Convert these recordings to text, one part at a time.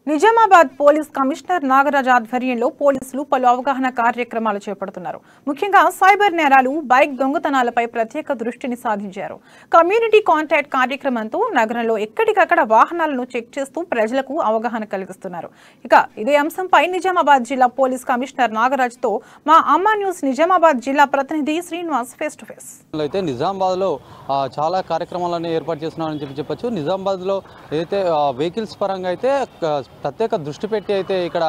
Nizamabad police commissioner Nagaraj ఆధ్వర్యంలో పోలీసులు పలు అవగాహన కార్యక్రమాలు చేపడుతున్నారు. ముఖ్యంగా సైబర్ నేరాలు, బైక్ దొంగతనాలపై ప్రత్యేక దృష్టిని సాధించారు. కమ్యూనిటీ కాంటాక్ట్ కార్యక్రమంతో నగరంలో ఎక్కడికక్కడ వాహనాలను చెక్ చేస్తూ ప్రజలకు అవగాహన కలిగిస్తున్నారు. ఇక ఇదే అంశంపై నిజామాబాద్ జిల్లా పోలీస్ కమిషనర్ నాగరాజ్తో మా అమ్మా న్యూస్ నిజామాబాద్ జిల్లా ప్రతినిధి శ్రీనివాస్ ఫేస్ టు ఫేస్. అయితే నిజామాబాద్లో చాలా కార్యక్రమాలను ఏర్పాటు చేస్తున్నారని చెప్పొచ్చు. నిజామాబాద్లో ఏదైతే వెహికల్స్ పరంగా అయితే ప్రత్యేక దృష్టి పెట్టి అయితే ఇక్కడ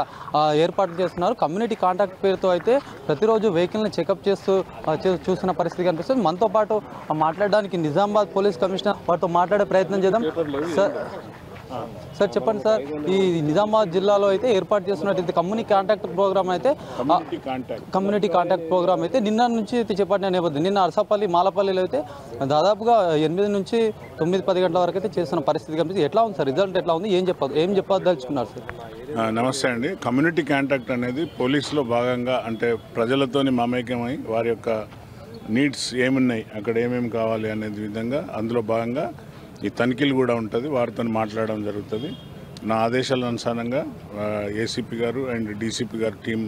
ఏర్పాటు చేస్తున్నారు. కమ్యూనిటీ కాంటాక్ట్ పేరుతో అయితే ప్రతిరోజు వెహికల్ని చెకప్ చేస్తూ చూస్తున్న పరిస్థితి కనిపిస్తుంది. మనతో పాటు మాట్లాడడానికి నిజామాబాద్ పోలీస్ కమిషనర్ వారితో మాట్లాడే ప్రయత్నం చేద్దాం. సార్ చెప్పండి సార్, ఈ నిజామాబాద్ జిల్లాలో అయితే ఏర్పాటు చేస్తున్నట్టు కమ్యూనిటీ కాంటాక్ట్ ప్రోగ్రామ్ అయితే నిన్న నుంచి అయితే చెప్పండి నేపథ్యం. నిన్న అరసపల్లి, మాలపల్లిలో అయితే దాదాపుగా 8 నుంచి 9-10 గంటల వరకు అయితే చేస్తున్న పరిస్థితి కనిపిస్తుంది. ఎట్లా ఉంది సార్, రిజల్ట్ ఎట్లా ఉంది, ఏం చెప్పదలుచుకున్నారు సార్? నమస్తే అండి. కమ్యూనిటీ కాంటాక్ట్ అనేది పోలీసులో భాగంగా, అంటే ప్రజలతోని మమేకమై వారి యొక్క నీడ్స్ ఏమున్నాయి, అక్కడ ఏమేమి కావాలి అనేది విధంగా అందులో భాగంగా ఈ తనిఖీలు కూడా ఉంటుంది. వారితో మాట్లాడడం జరుగుతుంది. నా ఆదేశాల అనుసారంగా ఏసీపీ గారు అండ్ డీసీపీ గారు టీం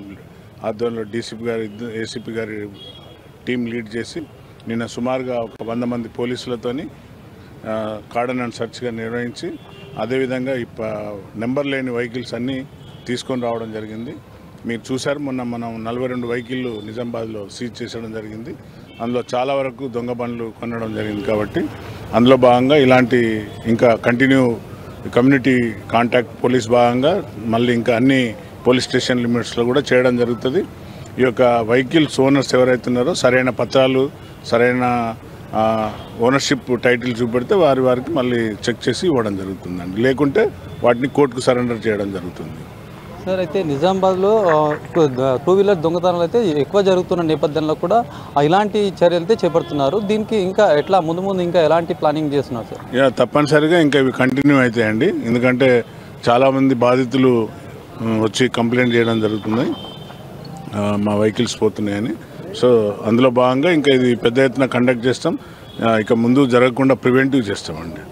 ఆధ్వర్యంలో ఏసీపీ గారి టీం లీడ్ చేసి నిన్న సుమారుగా 100 మంది పోలీసులతోని కార్డన్ అండ్ సర్చ్గా నిర్వహించి, అదేవిధంగా ఈ నెంబర్ లేని వెహికల్స్ అన్నీ తీసుకొని రావడం జరిగింది. మీరు చూశారు, మొన్న మనం 42 వెహికల్లు నిజామాబాద్లో సీజ్ చేసడం జరిగింది. అందులో చాలా వరకు దొంగ బండ్లు కొనడం జరిగింది. కాబట్టి అందులో భాగంగా ఇలాంటి ఇంకా కంటిన్యూ కమ్యూనిటీ కాంటాక్ట్ పోలీస్ భాగంగా మళ్ళీ ఇంకా అన్ని పోలీస్ స్టేషన్ లిమిట్స్లో కూడా చేయడం జరుగుతుంది. ఈ యొక్క వెహికల్స్ ఓనర్స్ ఎవరైతే ఉన్నారో సరైన పత్రాలు, సరైన ఓనర్షిప్ టైటిల్ చూపెడితే వారికి మళ్ళీ చెక్ చేసి ఇవ్వడం జరుగుతుందండి. లేకుంటే వాటిని కోర్టుకు సరెండర్ చేయడం జరుగుతుంది. సార్, అయితే నిజామాబాద్లో 2 వీలర్ దొంగతనాలు అయితే ఎక్కువ జరుగుతున్న నేపథ్యంలో కూడా ఇలాంటి చర్యలు అయితే చేపడుతున్నారు. దీనికి ఇంకా ఎట్లా ముందు ఇంకా ఎలాంటి ప్లానింగ్ చేస్తున్నారు సార్? తప్పనిసరిగా ఇంకా ఇవి కంటిన్యూ అవుతాయండి. ఎందుకంటే చాలామంది బాధితులు వచ్చి కంప్లైంట్ చేయడం జరుగుతుంది, మా వెహికల్స్ పోతున్నాయని. సో అందులో భాగంగా ఇంకా ఇది పెద్ద ఎత్తున కండక్ట్ చేస్తాం. ఇక ముందు జరగకుండా ప్రివెంటివ్ చేస్తామండి.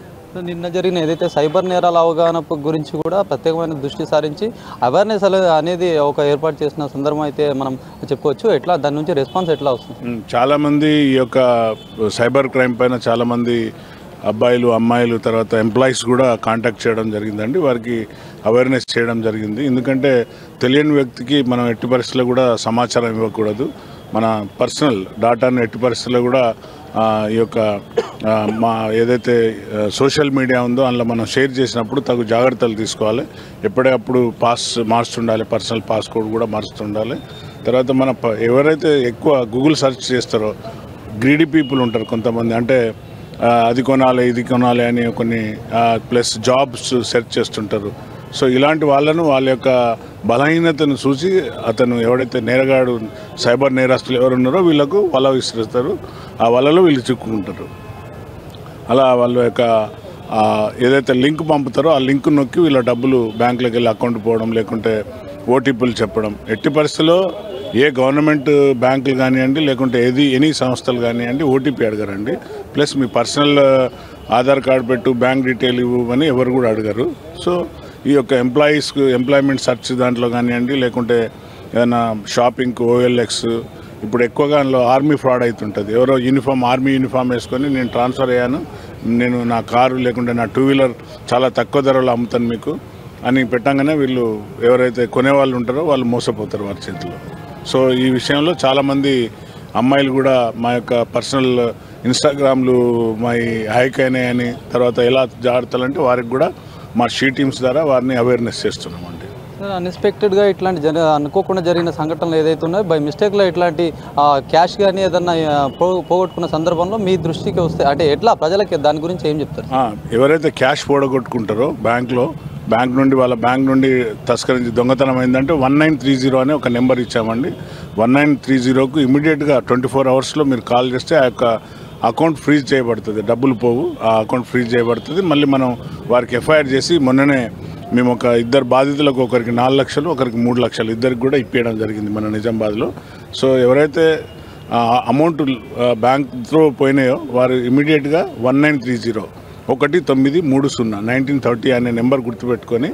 నిన్న జరిగిన ఏదైతే సైబర్ నేరాల అవగాహన గురించి కూడా ప్రత్యేకమైన దృష్టి సారించి అవేర్నెస్ అనేది ఒక ఏర్పాటు చేసిన సందర్భం అయితే మనం చెప్పుకోవచ్చు. ఎట్లా దాని నుంచి రెస్పాన్స్ ఎట్లా వస్తుంది? చాలామంది ఈ యొక్క సైబర్ క్రైమ్ పైన చాలామంది అబ్బాయిలు, అమ్మాయిలు, తర్వాత ఎంప్లాయీస్ కూడా కాంటాక్ట్ చేయడం జరిగిందండి. వారికి అవేర్నెస్ చేయడం జరిగింది. ఎందుకంటే తెలియని వ్యక్తికి మనం ఎట్టి పరిస్థితుల్లో కూడా సమాచారం ఇవ్వకూడదు. మన పర్సనల్ డాటాను ఎట్టి పరిస్థితుల్లో కూడా ఈ యొక్క మా ఏదైతే సోషల్ మీడియా ఉందో అందులో మనం షేర్ చేసినప్పుడు తగు జాగ్రత్తలు తీసుకోవాలి. ఎప్పటికప్పుడు పాస్ మార్చుతుండాలి, పర్సనల్ పాస్కోడ్ కూడా మారుస్తుండాలి. తర్వాత మన ఎవరైతే ఎక్కువ గూగుల్ సెర్చ్ చేస్తారో గ్రీడీ పీపుల్ ఉంటారు కొంతమంది, అంటే అది కొనాలి ఇది కొనాలి అని కొన్ని ప్లస్ జాబ్స్ సెర్చ్ చేస్తుంటారు. సో ఇలాంటి వాళ్ళను వాళ్ళ యొక్క బలహీనతను చూసి అతను ఎవడైతే నేరగాడు, సైబర్ నేరస్తులు ఎవరు ఉన్నారో వీళ్ళకు వల విసిరిస్తారు. ఆ వలలో వీళ్ళు చిక్కుకుంటారు. అలా వాళ్ళ యొక్క ఏదైతే లింక్ పంపుతారో ఆ లింక్ నొక్కి వీళ్ళ డబ్బులు బ్యాంకులోకి వెళ్ళి అకౌంట్ పోవడం, లేకుంటే ఓటీపీలు చెప్పడం. ఎట్టి పరిస్థితుల్లో ఏ గవర్నమెంట్ బ్యాంకులు కానివ్వండి, లేకుంటే ఎనీ సంస్థలు కానివ్వండి ఓటీపీ అడగరండి. ప్లస్ మీ పర్సనల్ ఆధార్ కార్డు పెట్టు, బ్యాంక్ డీటెయిల్ ఇవ్వమని ఎవరు కూడా అడగరు. సో ఈ యొక్క ఎంప్లాయ్మెంట్ సెర్చ్ దాంట్లో కానివ్వండి, లేకుంటే ఏదైనా షాపింగ్కి OLX, ఇప్పుడు ఎక్కువగా అందులో ఆర్మీ ఫ్రాడ్ అవుతుంటుంది. ఎవరో ఆర్మీ యూనిఫామ్ వేసుకొని నేను ట్రాన్స్ఫర్ అయ్యాను, నేను నా కారు లేకుంటే నా 2 వీలర్ చాలా తక్కువ ధరలో అమ్ముతాను మీకు అని పెట్టంగానే వీళ్ళు ఎవరైతే కొనేవాళ్ళు ఉంటారో వాళ్ళు మోసపోతారు వారి చేతిలో. సో ఈ విషయంలో చాలామంది అమ్మాయిలు కూడా మా యొక్క పర్సనల్ ఇన్స్టాగ్రామ్లు మా హైక్ అయినాయని, తర్వాత ఎలా జాగ్రత్తలంటే వారికి కూడా మా టీమ్స్ ద్వారా వారిని అవేర్నెస్ చేస్తున్నామండి. అన్ఎక్స్పెక్టెడ్గా ఇట్లాంటి అనుకోకుండా జరిగిన సంఘటనలు ఏదైతే ఉన్నాయో, బై మిస్టేక్లో ఇట్లాంటి క్యాష్ కానీ ఏదన్నా పోగొట్టుకున్న సందర్భంలో మీ దృష్టికి వస్తే అంటే ఎట్లా ప్రజలకి దాని గురించి ఏం చెప్తారు? ఎవరైతే క్యాష్ పోగొట్టుకుంటారో బ్యాంక్ నుండి తస్కరించి దొంగతనం అయిందంటే 1930 అనే ఒక నెంబర్ ఇచ్చామండి. 1930కు ఇమీడియట్గా 24 అవర్స్లో మీరు కాల్ చేస్తే ఆ యొక్క అకౌంట్ ఫ్రీజ్ చేయబడుతుంది, డబ్బులు పోవు, ఆ అకౌంట్ ఫ్రీజ్ చేయబడుతుంది. మళ్ళీ మనం వారికి ఎఫ్ఐఆర్ చేసి మొన్ననే మేము ఒక 2 బాధితులకు, ఒకరికి 4 లక్షలు, ఒకరికి 3 లక్షలు, ఇద్దరికి కూడా ఇప్పించడం జరిగింది మన నిజామాబాద్లో. సో ఎవరైతే అమౌంట్ బ్యాంక్ త్రూ పోయినాయో వారు ఇమీడియట్గా 1930 1930 అనే నెంబర్ గుర్తుపెట్టుకొని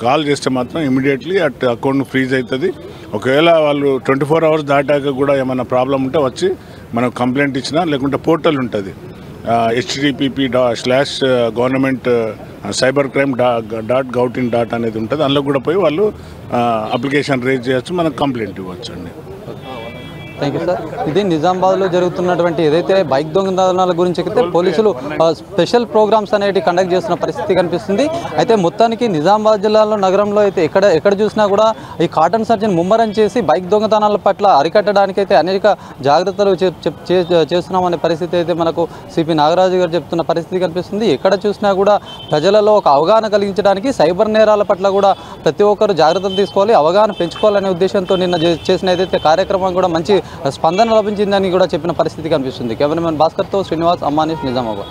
కాల్ చేస్తే మాత్రం ఇమీడియట్లీ అకౌంట్ ఫ్రీజ్ అవుతుంది. ఒకవేళ వాళ్ళు 24 hours దాటాక కూడా ఏమైనా ప్రాబ్లం ఉంటే వచ్చి మనం కంప్లైంట్ ఇచ్చినా, లేకుంటే పోర్టల్ ఉంటుంది http://government cybercrime.gov.in అనేది ఉంటుంది. అందులో కూడా పోయి వాళ్ళు అప్లికేషన్ రేజ్ చేయొచ్చు, మనకు కంప్లైంట్ ఇవ్వచ్చు అండి. Thank you sir. ఇది నిజామాబాద్లో జరుగుతున్నటువంటి ఏదైతే బైక్ దొంగతనాల గురించి అయితే పోలీసులు స్పెషల్ ప్రోగ్రామ్స్ అనేవి కండక్ట్ చేస్తున్న పరిస్థితి కనిపిస్తుంది. అయితే మొత్తానికి నిజామాబాద్ జిల్లాలో నగరంలో అయితే ఎక్కడ చూసినా కూడా ఈ కాటన్ సర్జన్ ముమ్మరం చేసి బైక్ దొంగతనాల పట్ల అరికట్టడానికి అయితే అనేక జాగ్రత్తలు చేస్తున్నామనే పరిస్థితి అయితే మనకు సిపి నాగరాజు గారు చెప్తున్న పరిస్థితి కనిపిస్తుంది. ఎక్కడ చూసినా కూడా ప్రజలలో ఒక అవగాహన కలిగించడానికి సైబర్ నేరాల పట్ల కూడా ప్రతి ఒక్కరు జాగ్రత్తలు తీసుకోవాలి, అవగాహన పెంచుకోవాలనే ఉద్దేశంతో నిన్న చేసిన ఏదైతే కార్యక్రమం కూడా మంచి స్పందన లభించిందని కూడా చెప్పిన పరిస్థితి కనిపిస్తుంది. కెమెరామెన్ భాస్కర్తో శ్రీనివాస్, అమ్మానీస్, నిజామాబాద్.